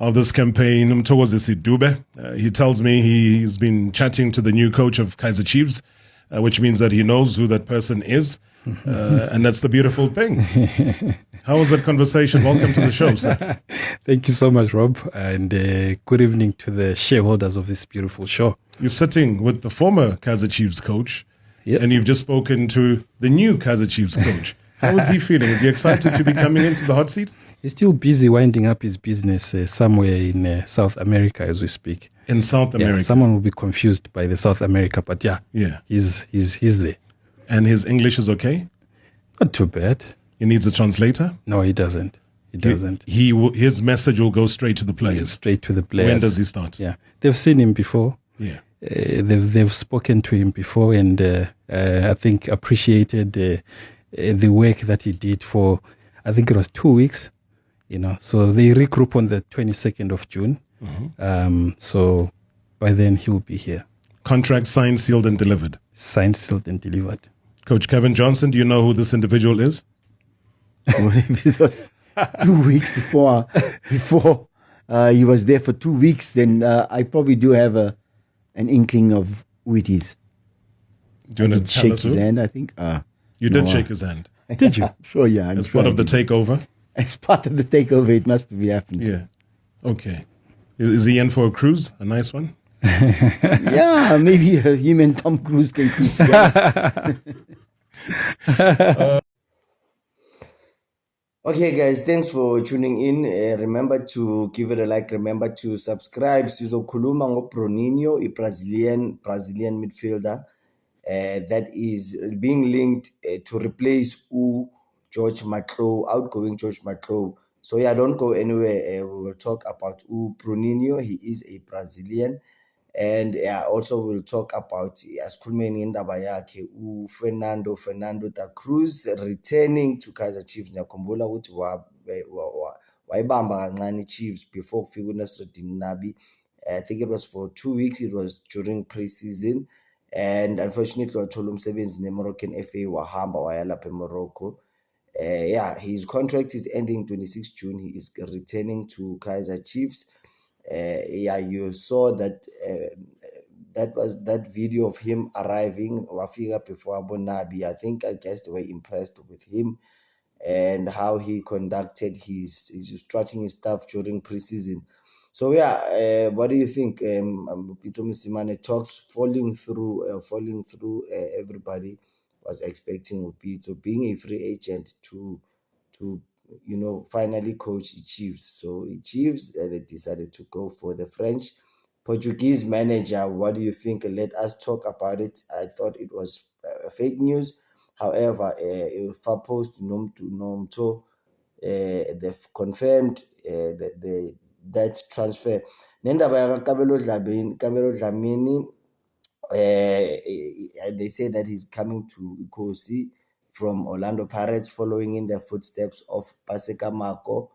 of this campaign, Mthokozisi Dube. He tells me he's been chatting to the new coach of Kaizer Chiefs, which means that he knows who that person is. And that's the beautiful thing. How was that conversation? Welcome to the show, sir. Thank you so much, Rob, and good evening to the shareholders of this beautiful show. You're sitting with the former Kaizer Chiefs coach, Yep. and you've just spoken to the new Kaizer Chiefs coach. How is he feeling? Is he excited to be coming into the hot seat? He's still busy winding up his business somewhere in South America as we speak. In South America? Yeah, someone will be confused by the South America, but Yeah. he's there. And his English is okay? Not too bad. He needs a translator? No, he doesn't. He doesn't. His message will go straight to the players. Straight to the players. When does he start? Yeah, they've seen him before. Yeah. They've spoken to him before, and I think appreciated the work that he did for, I think it was 2 weeks. So they regroup on the 22nd of June. Mm-hmm. So by then he'll be here. Contract signed, sealed, and delivered. Signed, sealed, and delivered. Coach Kevin Johnson, do you know who this individual is? This was 2 weeks before he was there for 2 weeks. Then I probably do have an inkling of who it is. Do you I want did to tell shake us his who? hand, I think. You did shake his hand. Did you? Sure, yeah. I'm As sure part I of the did. takeover? As part of the takeover, it must be happening. Yeah. Okay. Is he in for a cruise? A nice one? Yeah, maybe him and Tom Cruise can cruise together. Okay, guys, thanks for tuning in. Remember to give it a like. Remember to subscribe. Sizokhuluma ngoBruninho, a Brazilian midfielder that is being linked to replace George Matlow, outgoing George Matlow. So yeah, don't go anywhere. We will talk about Bruninho. He is a Brazilian. And also we'll talk about asikhulumeni indaba yakhe Fernando da Cruz returning to Kaizer Chiefs. Ngiyakhumbula ukuthi wayibamba kancane Chiefs before kufika uNasruddin Nabi. I think it was for 2 weeks. It was during pre-season, and unfortunately wathola umsebenzi neMoroccan FA wahamba waya lapha eMorocco. His contract is ending 26 June. He is returning to Kaizer Chiefs. You saw that that was that video of him arriving wafika before Abu Nabi. I guess they were impressed with him and how he conducted his strutting his stuff during preseason. So what do you think? Pitso Mosimane talks falling through. Everybody was expecting with Pitso being a free agent to finally coach the Chiefs. So the Chiefs, they decided to go for the Portuguese manager. What do you think? Let us talk about it. I thought it was fake news. However, Post Nomto, they've confirmed that transfer. Nendaba yakwaKabelo Dlamini, they say that he's coming to Ikosi from Orlando Pirates, following in the footsteps of Paseka Mako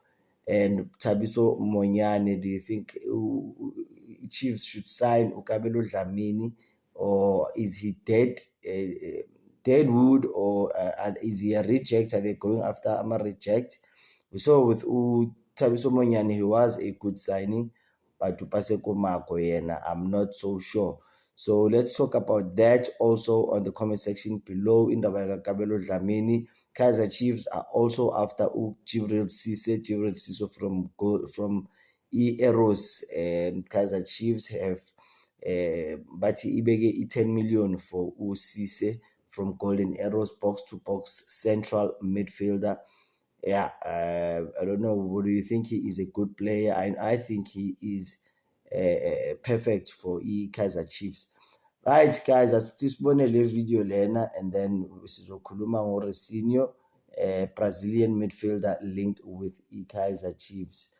and Thabiso Monyane. Do you think Chiefs should sign uKabelo Dlamini, or is he dead wood, or is he a reject? Are they going after a reject? We saw with Thabiso Monyane, he was a good signing, but to Paseka Mako, I'm not so sure. So let's talk about that also on the comment section below. In the Kabelo Dlamini, Kaizer Chiefs are also after Jibril Cisse from Eros. Kaizer Chiefs have but ibege 10 million for Cisse from Golden Arrows, box to box central midfielder. I don't know. What do you think? He is a good player, and I think he is perfect for Kaizer Chiefs. Right, guys, asibone le video lena, and then sizokhuluma ngoRicinho, Brazilian midfielder linked with Kaizer Chiefs.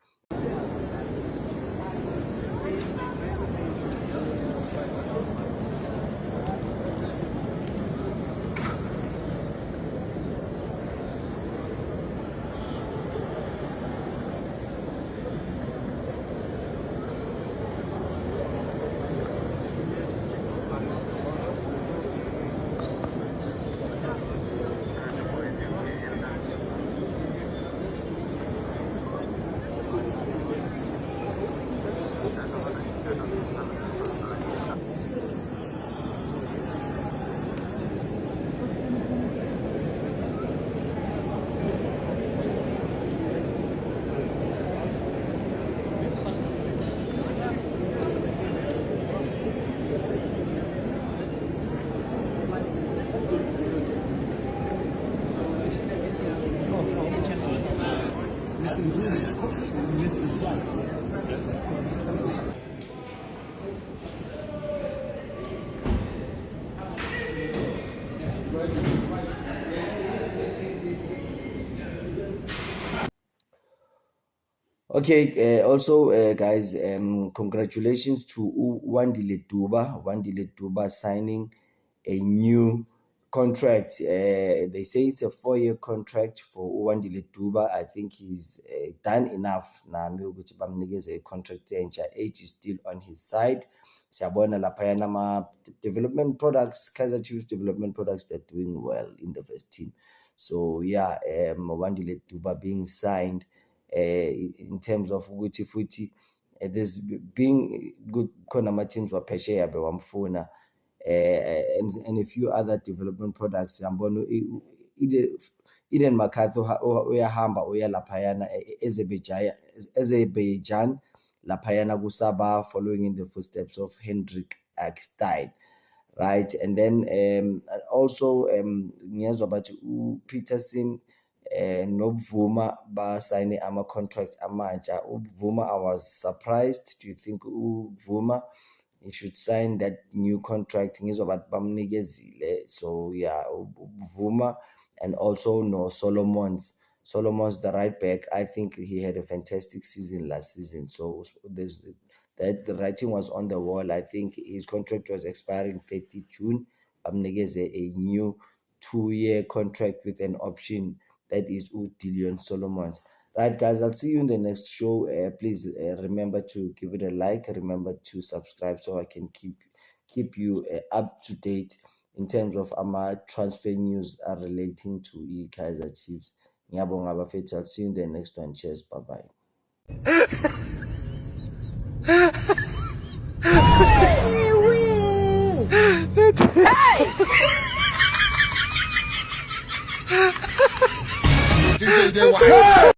Okay, also, guys, congratulations to Wandile Duba signing a new contract. They say it's a 4-year contract for Wandile Duba. I think he's done enough. Nami ukuthi bamnikeze a contract entsha. Age is still on his side. Siyabona laphayana ma development products, Kaizer Chiefs development products, they're doing well in the first team. So yeah, Wandile Duba being signed. In terms of ukuthi futhi there's being good khona ama-teams waphesheya bewamfuna and a few other development products. Siyambona Eden McCarthy uyahamba uya laphayana Azerbaijan laphayana kusaba, following in the footsteps of Hendrik Eckstein, right? And then also ngiyezwa bathi uPeterson noBvuma basayine ama-contract amatsha. uBvuma, I was surprised. Do you think uBvuma he should sign that new contract? Ngizwa bathi bamnikezile. So yeah, uBvuma, and also no Solomons, the right back. I think he had a fantastic season last season. So there's that the writing was on the wall. I think his contract was expiring 30 June. Bamnikeze a new 2-year contract with an option. That is Dillion Solomons. Right, guys, I'll see you in the next show. Please remember to give it a like. Remember to subscribe so I can keep you up to date in terms of our transfer news relating to Kaizer Chiefs. Ngiyabonga bafethu. I'll see you in the next one. Cheers. Bye-bye. Hey!